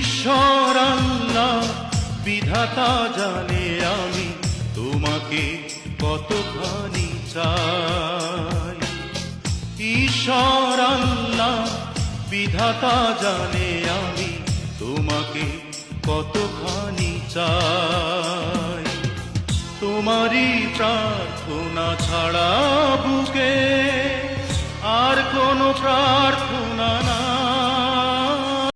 ঈশ্বর আল্লাহ বিধাতা জানে আমি তোমাকে কতখানি চাই। ঈশ্বর আল্লাহ বিধাতা জানে আমি তোমাকে কতখানি চাই। তোমারই প্রার্থনা ছাড়া বুকে আর কোনো প্রার্থনা